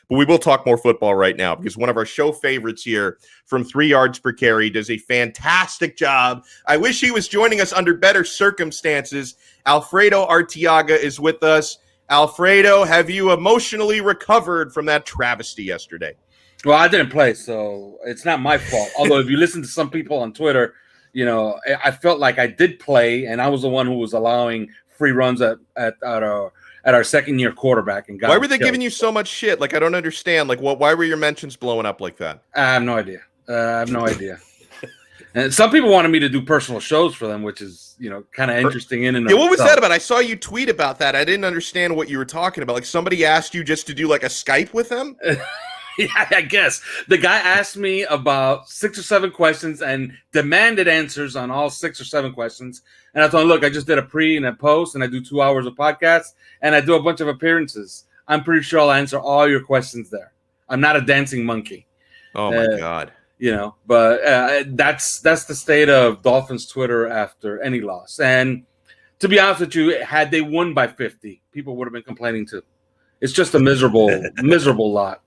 But we will talk more football right now because one of our show favorites here from 3 yards per carry does a fantastic job. I wish he was joining us under better circumstances. Alfredo Arteaga is with us. Alfredo, have you emotionally recovered from that travesty yesterday? Well, I didn't play, so it's not my fault. Although if you listen to some people on Twitter, I felt like I did play, and I was the one who was allowing free runs at our second-year quarterback. And why were they giving you so much shit? Like, I don't understand. Like, why were your mentions blowing up like that? I have no idea. And some people wanted me to do personal shows for them, which is, kind of interesting in and of itself. What was that about? I saw you tweet about that. I didn't understand what you were talking about. Like, somebody asked you just to do, like, a Skype with them? Yeah, I guess. The guy asked me about 6 or 7 questions and demanded answers on all 6 or 7 questions. And I told him, look, I just did a pre and a post, and I do 2 hours of podcasts, and I do a bunch of appearances. I'm pretty sure I'll answer all your questions there. I'm not a dancing monkey. Oh, my God. But that's the state of Dolphins Twitter after any loss. And to be honest with you, had they won by 50, people would have been complaining too. It's just a miserable lot.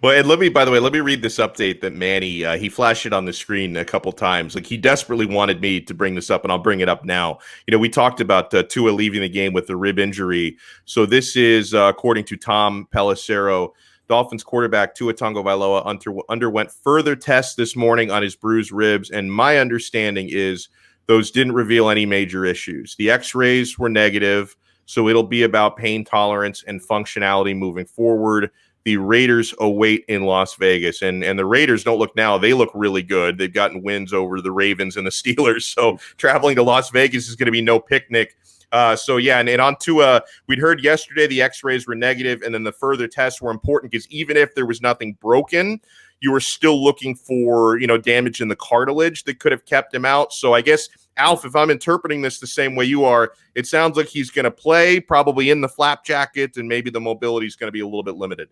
Well, and let me read this update that Manny, he flashed it on the screen a couple times. Like, he desperately wanted me to bring this up, and I'll bring it up now. We talked about Tua leaving the game with a rib injury. So this is, according to Tom Pelissero, Dolphins quarterback Tua Tagovailoa underwent further tests this morning on his bruised ribs, and my understanding is those didn't reveal any major issues. The x-rays were negative, so it'll be about pain tolerance and functionality moving forward. The Raiders await in Las Vegas, and the Raiders don't look now. They look really good. They've gotten wins over the Ravens and the Steelers, so traveling to Las Vegas is going to be no picnic. And on to we'd heard yesterday the x-rays were negative, and then the further tests were important because even if there was nothing broken, you were still looking for, damage in the cartilage that could have kept him out. So I guess, Alf, if I'm interpreting this the same way you are, it sounds like he's going to play probably in the flap jacket, and maybe the mobility is going to be a little bit limited.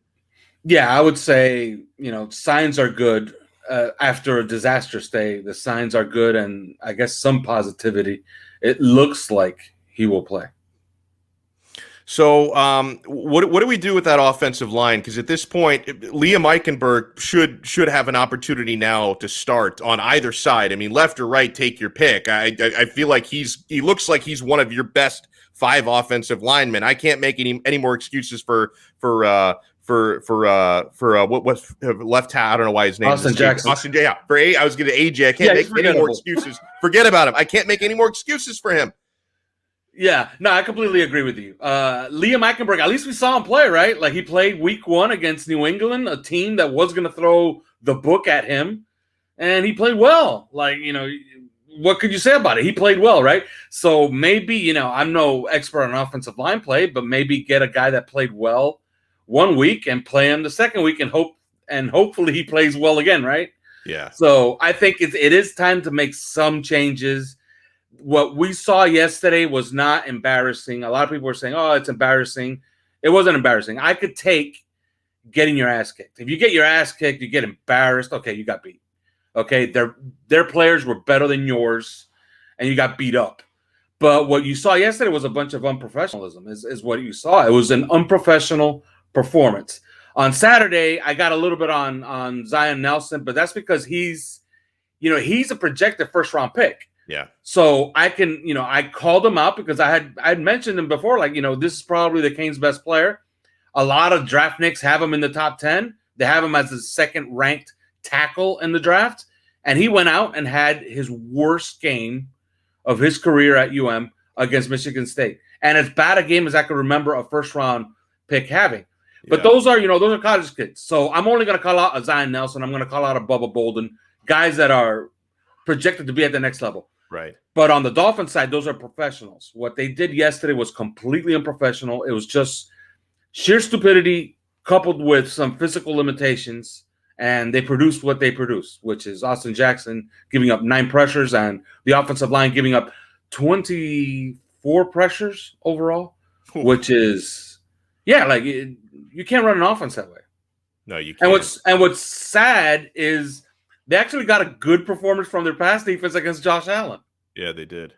Yeah, I would say, signs are good. After a disastrous day, the signs are good, and I guess some positivity. It looks like he will play. So what do we do with that offensive line? Because at this point, Liam Eichenberg should have an opportunity now to start on either side. I mean, left or right, take your pick. I feel like he looks like he's one of your best 5 offensive linemen. I can't make any more excuses for what's left hat. I don't know why his name Austin is Jackson. Austin J. Yeah, for I was going to AJ. I can't make any more excuses. Forget about him. I can't make any more excuses for him. Yeah, no, I completely agree with you. Liam Eichenberg, at least we saw him play, right? Like, he played week 1 against New England, a team that was going to throw the book at him, and he played well. Like, what could you say about it? He played well, right? So maybe, I'm no expert on offensive line play, but maybe get a guy that played well 1 week and play him the second week and hopefully he plays well again, right? Yeah. So I think it is time to make some changes. What we saw yesterday was not embarrassing. A lot of people were saying, oh, it's embarrassing. It wasn't embarrassing. I could take getting your ass kicked. If you get your ass kicked, you get embarrassed. Okay, you got beat. Okay, their players were better than yours, and you got beat up. But what you saw yesterday was a bunch of unprofessionalism is what you saw. It was an unprofessional performance. On Saturday, I got a little bit on Zion Nelson, but that's because he's a projected first-round pick. Yeah. So I can, I called him out because I had mentioned him before, like, this is probably the Canes' best player. A lot of draft nicks have him in the top 10. They have him as the second-ranked tackle in the draft. And he went out and had his worst game of his career at UM against Michigan State. And as bad a game as I can remember a first-round pick having. But those are college kids. So I'm only going to call out a Zion Nelson. I'm going to call out a Bubba Bolden, guys that are projected to be at the next level. Right. But on the Dolphins side, those are professionals. What they did yesterday was completely unprofessional. It was just sheer stupidity coupled with some physical limitations, and they produced what they produced, which is Austin Jackson giving up 9 pressures and the offensive line giving up 24 pressures overall, which is, you can't run an offense that way. No, you can't. And what's sad is they actually got a good performance from their pass defense against Josh Allen. Yeah, they did.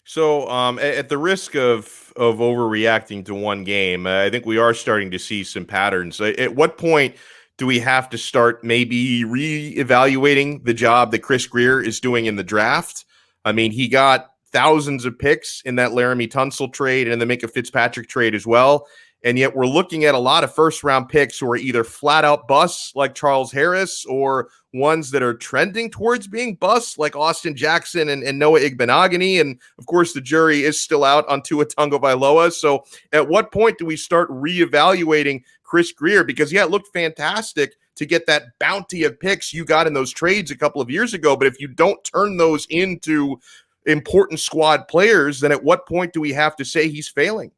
So, at the risk of overreacting to one game, I think we are starting to see some patterns. At what point do we have to start maybe reevaluating the job that Chris Greer is doing in the draft? I mean, he got thousands of picks in that Laramie Tunsil trade and the Minka Fitzpatrick trade as well. And yet we're looking at a lot of first round picks who are either flat out busts like Charles Harris or ones that are trending towards being busts like Austin Jackson and Noah Igbenogany. And of course, the jury is still out on Tua Tagovailoa. So at what point do we start reevaluating Chris Greer? Because, yeah, it looked fantastic to get that bounty of picks you got in those trades a couple of years ago. But if you don't turn those into important squad players, then at what point do we have to say he's failing?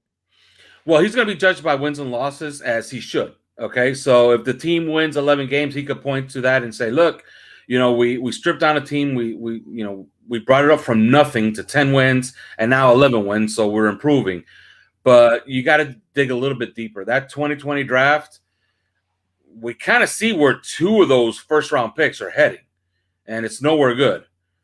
Well, he's going to be judged by wins and losses, as he should. Okay, so if the team wins 11 games, he could point to that and say, "Look, we stripped down a team. We brought it up from nothing to 10 wins and now 11 wins, so we're improving." But you got to dig a little bit deeper. That 2020 draft, we kind of see where two of those first round picks are heading, and it's nowhere good.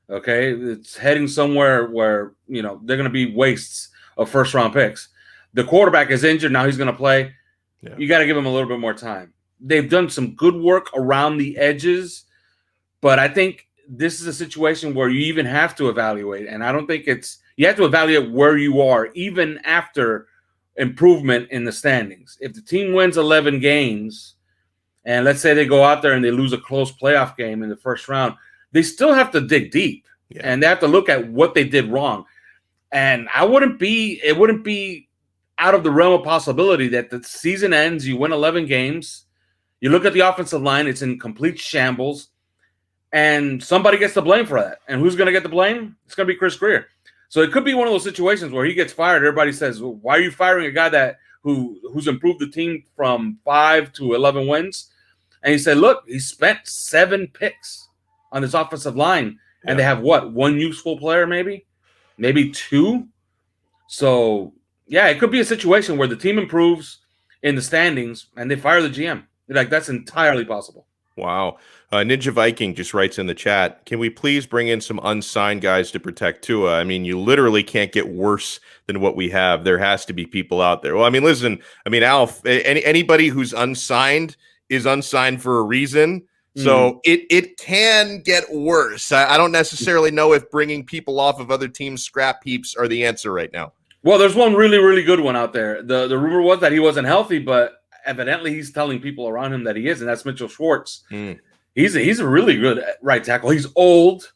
Okay, it's heading somewhere where they're going to be wastes of first round picks. The quarterback is injured. Now he's going to play. Yeah. You got to give him a little bit more time. They've done some good work around the edges, but I think this is a situation where you even have to evaluate. And I don't think you have to evaluate where you are, even after improvement in the standings. If the team wins 11 games, and let's say they go out there and they lose a close playoff game in the first round, they still have to dig deep. Yeah. And they have to look at what they did wrong. And it wouldn't be out of the realm of possibility that the season ends, you win 11 games, you look at the offensive line, it's in complete shambles, and somebody gets the blame for that. And who's going to get the blame? It's going to be Chris Greer. So it could be one of those situations where he gets fired. Everybody says, well, why are you firing a guy who's improved the team from 5 to 11 wins? And he said, look, he spent 7 picks on this offensive line, and they have what, 1 useful player maybe 2? So yeah, it could be a situation where the team improves in the standings and they fire the GM. Like, that's entirely possible. Wow. Ninja Viking just writes in the chat, can we please bring in some unsigned guys to protect Tua? I mean, you literally can't get worse than what we have. There has to be people out there. Well, I mean, listen, Alf, anybody who's unsigned is unsigned for a reason. So it can get worse. I don't necessarily know if bringing people off of other teams' scrap heaps are the answer right now. Well, there's one really, really good one out there. The rumor was that he wasn't healthy, but evidently he's telling people around him that he is, and that's Mitchell Schwartz. He's a really good right tackle. He's old,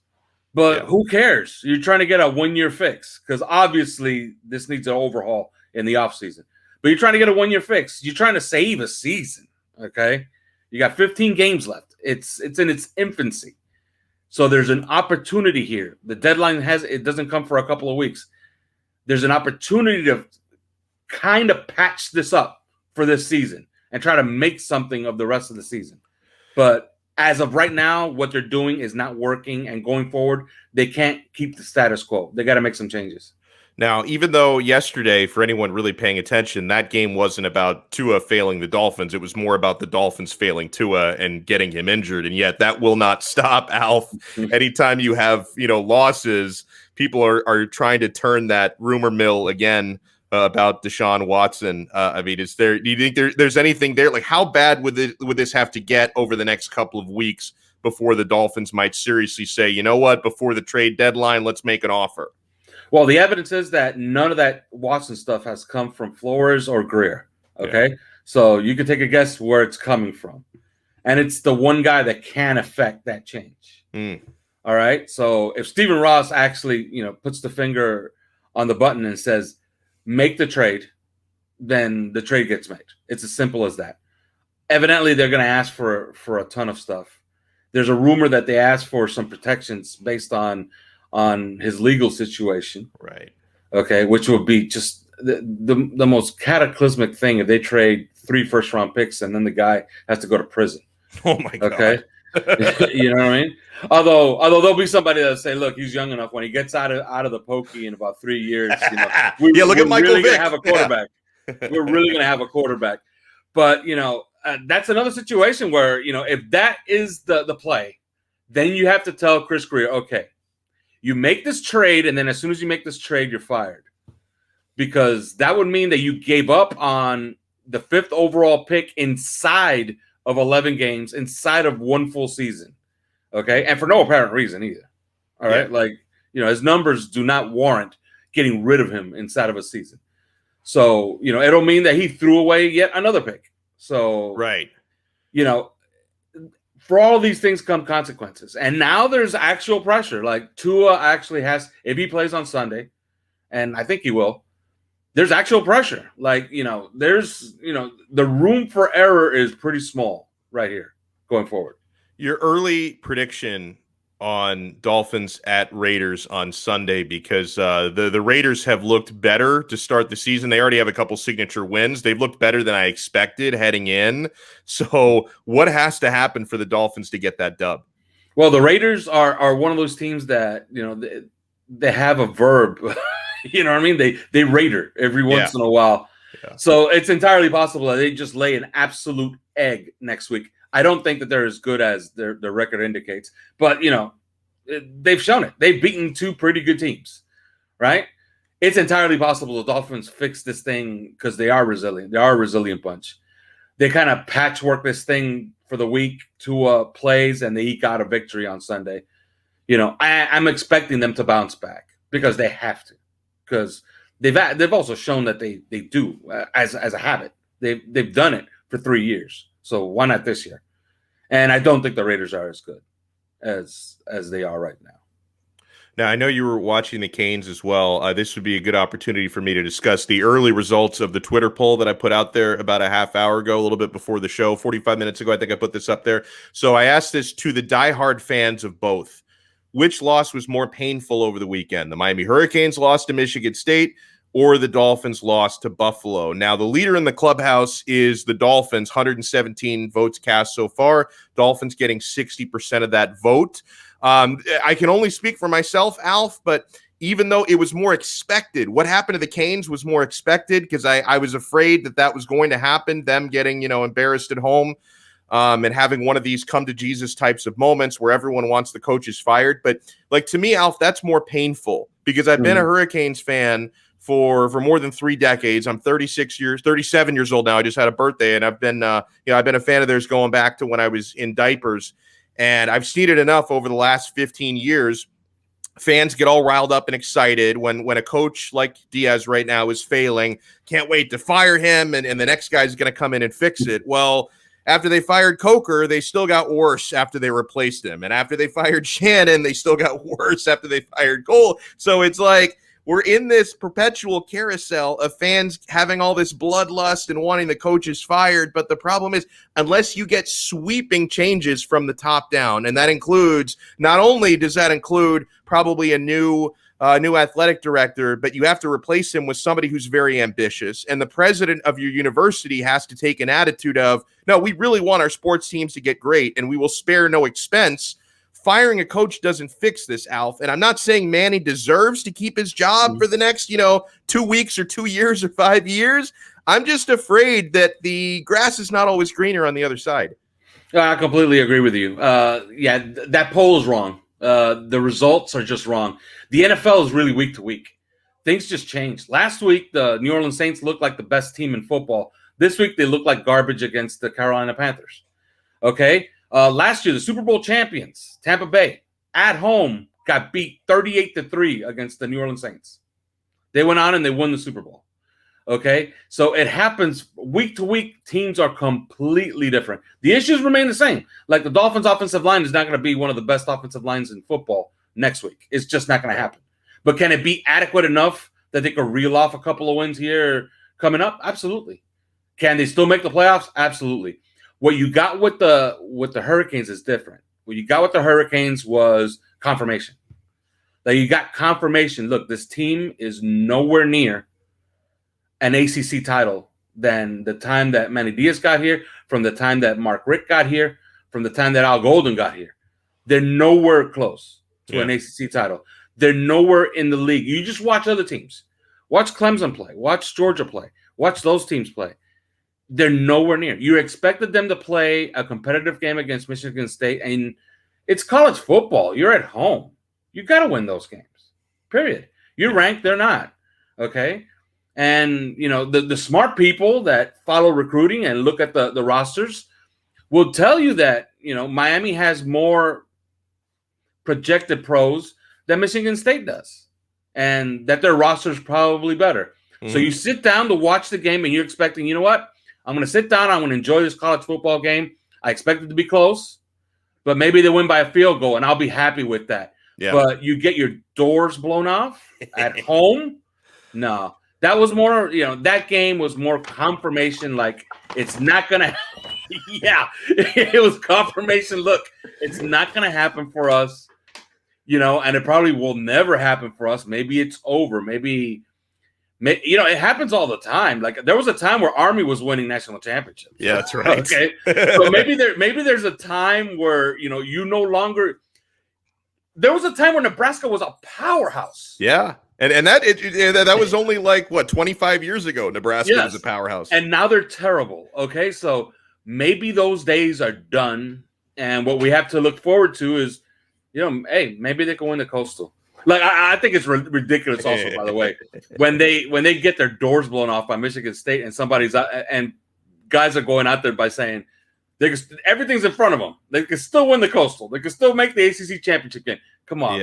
but who cares? You're trying to get a 1-year fix because obviously this needs an overhaul in the offseason. But you're trying to get a 1-year fix. You're trying to save a season, okay? You got 15 games left. It's in its infancy. So there's an opportunity here. The deadline it doesn't come for a couple of weeks. There's an opportunity to kind of patch this up for this season and try to make something of the rest of the season. But as of right now, what they're doing is not working, and going forward, they can't keep the status quo. They got to make some changes. Now, even though yesterday, for anyone really paying attention, that game wasn't about Tua failing the Dolphins. It was more about the Dolphins failing Tua and getting him injured. And yet that will not stop, Alf. Anytime you have, losses, people are trying to turn that rumor mill again about Deshaun Watson. Do you think there's anything there? Like, how bad would this have to get over the next couple of weeks before the Dolphins might seriously say, you know what, before the trade deadline, let's make an offer? Well, the evidence is that none of that Watson stuff has come from Flores or Greer. Okay. Yeah. So you can take a guess where it's coming from. And it's the one guy that can affect that change. All right. So if Stephen Ross actually, puts the finger on the button and says, make the trade, then the trade gets made. It's as simple as that. Evidently, they're going to ask for a ton of stuff. There's a rumor that they asked for some protections based on his legal situation. Right. Okay. Which would be just the most cataclysmic thing if they trade 3 first-round picks and then the guy has to go to prison. Oh, my God. Okay. You know what I mean? Although there'll be somebody that'll say, look, he's young enough. When he gets out of the pokey in about 3 years, look at Michael really Vick. Gonna have a quarterback. We're really going to have a quarterback. But, that's another situation where, if that is the play, then you have to tell Chris Greer, okay, You make this trade, and then as soon as you make this trade, you're fired. Because that would mean that you gave up on the 5th overall pick inside of 11 games, inside of one full season. Okay? And for no apparent reason either. All right? Like, his numbers do not warrant getting rid of him inside of a season. So, it'll mean that he threw away yet another pick. So, right. For all these things come consequences. And now there's actual pressure. Like Tua actually has, if he plays on Sunday, and I think he will, there's actual pressure. Like, there's, the room for error is pretty small right here going forward. Your early prediction on Dolphins at Raiders on Sunday, because the Raiders have looked better to start the season. They already have a couple signature wins. They've looked better than I expected heading in. So what has to happen for the Dolphins to get that dub? Well, the Raiders are one of those teams that, they have a verb. You know what I mean? They Raider every once in a while. Yeah. So it's entirely possible that they just lay an absolute egg next week. I don't think that they're as good as their record indicates, but they've shown it. They've beaten 2 pretty good teams, right? It's entirely possible the Dolphins fix this thing because they are resilient. They are a resilient bunch. They kind of patchwork this thing for the week. Tua plays and they eke out a victory on Sunday. I'm expecting them to bounce back because they have to, because they've also shown that they do as a habit. They've done it for 3 years. So why not this year? And I don't think the Raiders are as good as they are right now. Now, I know you were watching the Canes as well. This would be a good opportunity for me to discuss the early results of the Twitter poll that I put out there about a half hour ago, a little bit before the show, 45 minutes ago. I think I put this up there. So I asked this to the diehard fans of both. Which loss was more painful over the weekend? The Miami Hurricanes lost to Michigan State or the Dolphins lost to Buffalo? Now, the leader in the clubhouse is the Dolphins, 117 votes cast so far. Dolphins getting 60% of that vote. I can only speak for myself, Alf, but even though it was more expected, what happened to the Canes was more expected because I was afraid that was going to happen, them getting, embarrassed at home. And having one of these come to Jesus types of moments where everyone wants the coaches fired. But like, to me, Alf, that's more painful because I've been a Hurricanes fan for more than 3 decades. I'm 37 years old now. I just had a birthday, and I've been I've been a fan of theirs going back to when I was in diapers, and I've seen it enough over the last 15 years. Fans get all riled up and excited when a coach like Diaz right now is failing. Can't wait to fire him, and the next guy's going to come in and fix it. Well, after they fired Coker, they still got worse after they replaced him. And after they fired Shannon, they still got worse after they fired Cole. So it's like we're in this perpetual carousel of fans having all this bloodlust and wanting the coaches fired. But the problem is, unless you get sweeping changes from the top down, and that includes, not only does that include probably a new athletic director, but you have to replace him with somebody who's very ambitious. And the president of your university has to take an attitude of, no, we really want our sports teams to get great, and we will spare no expense. Firing a coach doesn't fix this, Alf. And I'm not saying Manny deserves to keep his job for the next, 2 weeks or 2 years or 5 years. I'm just afraid that the grass is not always greener on the other side. I completely agree with you. That poll is wrong. The results are just wrong. The NFL is really week to week. Things just changed. Last week, the New Orleans Saints looked like the best team in football. This week, they look like garbage against the Carolina Panthers. Okay? Last year, the Super Bowl champions, Tampa Bay, at home, got beat 38-3 against the New Orleans Saints. They went on and they won the Super Bowl. Okay? So it happens week to week. Teams are completely different. The issues remain the same. Like the Dolphins' offensive line is not going to be one of the best offensive lines in football next week. It's just not going to happen. But can it be adequate enough that they could reel off a couple of wins here coming up? Absolutely. Can they still make the playoffs? Absolutely. What you got with the Hurricanes is different. What you got with the Hurricanes was confirmation. That you got confirmation. Look, this team is nowhere near an ACC title than the time that Manny Diaz got here, from the time that Mark Richt got here, from the time that Al Golden got here. They're nowhere close to an ACC title. They're nowhere in the league. You just watch other teams. Watch Clemson play. Watch Georgia play. Watch those teams play. They're nowhere near. You expected them to play a competitive game against Michigan State, and it's college football. You're at home. You got to win those games. Period. You're ranked, they're not. Okay? And, the smart people that follow recruiting and look at the rosters will tell you that, Miami has more projected pros than Michigan State does, and that their roster is probably better. Mm-hmm. So you sit down to watch the game and you're expecting, you know what? I'm going to sit down. I'm going to enjoy this college football game. I expect it to be close, but maybe they win by a field goal, and I'll be happy with that. Yeah. But you get your doors blown off at home? No. That was more, that game was more confirmation, like it's not going to – yeah, it was confirmation. Look, it's not going to happen for us, and it probably will never happen for us. Maybe it's over. Maybe it happens all the time. Like there was a time where Army was winning national championships. Yeah, that's right. Okay, so maybe there's a time where you no longer. There was a time where Nebraska was a powerhouse. Yeah, and that was only like 25 years ago. Nebraska was a powerhouse, and now they're terrible. Okay, so maybe those days are done, and what we have to look forward to is, hey, maybe they can win the Coastal. Like I think it's ridiculous. Also, by the way, when they get their doors blown off by Michigan State, and somebody's and guys are going out there by saying everything's in front of them, they can still win the Coastal. They can still make the ACC championship game. Come on,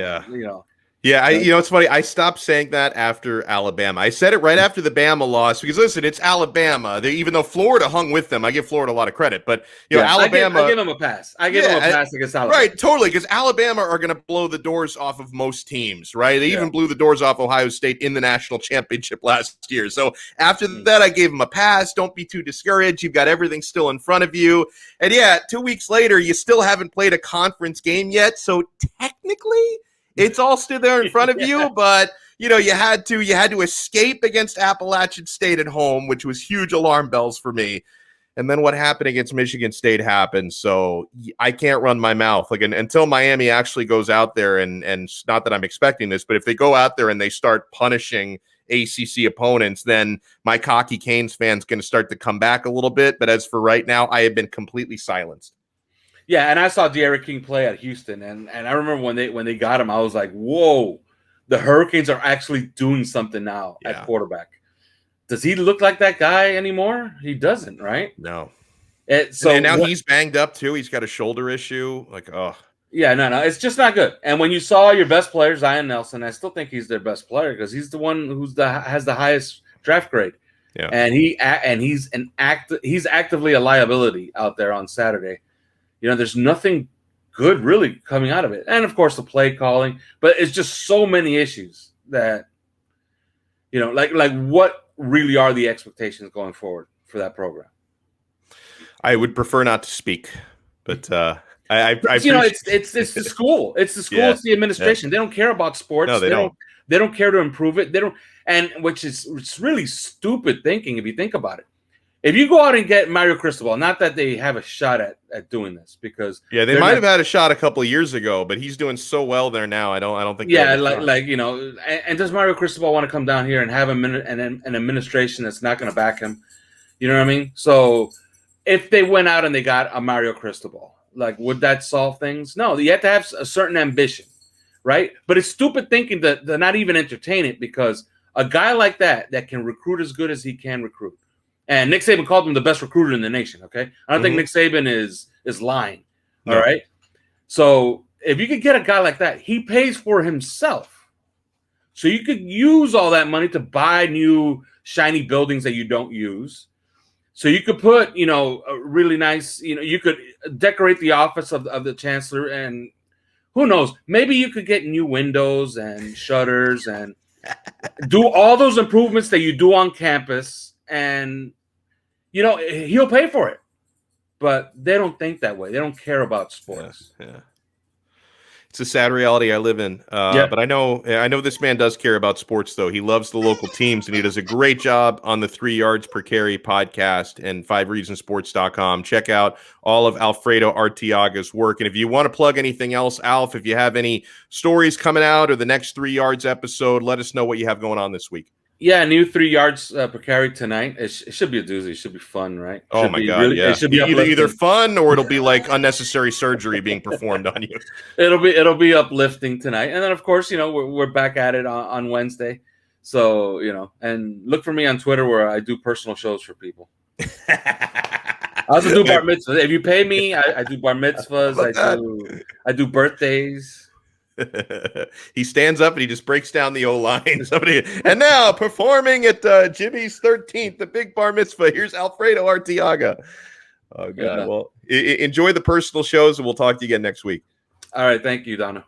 Yeah, it's funny. I stopped saying that after Alabama. I said it right after the Bama loss because, listen, it's Alabama. Even though Florida hung with them, I give Florida a lot of credit. But, Alabama. I give them a pass. I give them a pass against Alabama. Right, totally, because Alabama are going to blow the doors off of most teams, right? They even blew the doors off Ohio State in the national championship last year. So after that, I gave them a pass. Don't be too discouraged. You've got everything still in front of you. And, 2 weeks later, you still haven't played a conference game yet. So technically – it's all still there in front of you, but you had to escape against Appalachian State at home, which was huge alarm bells for me. And then what happened against Michigan State happened. So I can't run my mouth until Miami actually goes out there and not that I'm expecting this, but if they go out there and they start punishing ACC opponents, then my cocky Canes fans going to start to come back a little bit. But as for right now, I have been completely silenced. Yeah, and I saw De'Ara King play at Houston, and I remember when they got him, I was like, whoa, the Hurricanes are actually doing something now at quarterback. Does he look like that guy anymore? He doesn't, right? No. And now he's banged up too. He's got a shoulder issue. Yeah, no, it's just not good. And when you saw your best player, Zion Nelson, I still think he's their best player because he's the one has the highest draft grade. Yeah, and he's actively a liability out there on Saturday. There's nothing good really coming out of it. And, of course, the play calling. But it's just so many issues that, like what really are the expectations going forward for that program? I would prefer not to speak. But it's the school. It's the school. Yeah, it's the administration. They don't care about sports. No, they don't. They don't care to improve it. They don't. And it's really stupid thinking if you think about it. If you go out and get Mario Cristobal, not that they have a shot at doing this, because they might have had a shot a couple of years ago, but he's doing so well there now. I don't think. Yeah, and does Mario Cristobal want to come down here and have an administration that's not going to back him? You know what I mean? So if they went out and they got a Mario Cristobal, would that solve things? No, you have to have a certain ambition, right? But it's stupid thinking to not even entertain it, because a guy like that can recruit as good as he can recruit. And Nick Saban called him the best recruiter in the nation, okay? I don't think Nick Saban is lying, all right? So if you could get a guy like that, he pays for himself. So you could use all that money to buy new shiny buildings that you don't use. So you could put, a really nice, you could decorate the office of the chancellor, and who knows, maybe you could get new windows and shutters and do all those improvements that you do on campus, and he'll pay for it. But they don't think that way. They don't care about sports. Yeah. It's a sad reality I live in. But I know this man does care about sports, though. He loves the local teams, and he does a great job on the 3 Yards Per Carry podcast and 5reasonsports.com. Check out all of Alfredo Arteaga's work. And if you want to plug anything else, Alf, if you have any stories coming out or the next 3 Yards episode, let us know what you have going on this week. Yeah, new 3 yards per carry tonight. It should be a doozy. It should be fun, right? Oh Should my be God, really. It yeah. should be Either uplifting. fun or it'll be like unnecessary surgery being performed on you. It'll be uplifting tonight, and then of course we're back at it on Wednesday. So and look for me on Twitter where I do personal shows for people. I also do bar mitzvahs. If you pay me, I do bar mitzvahs. I do birthdays. He stands up and he just breaks down the O-line. And now performing at Jimmy's 13th, the big bar mitzvah. Here's Alfredo Arteaga. Oh God! Yeah. Well, enjoy the personal shows, and we'll talk to you again next week. All right, thank you, Donno.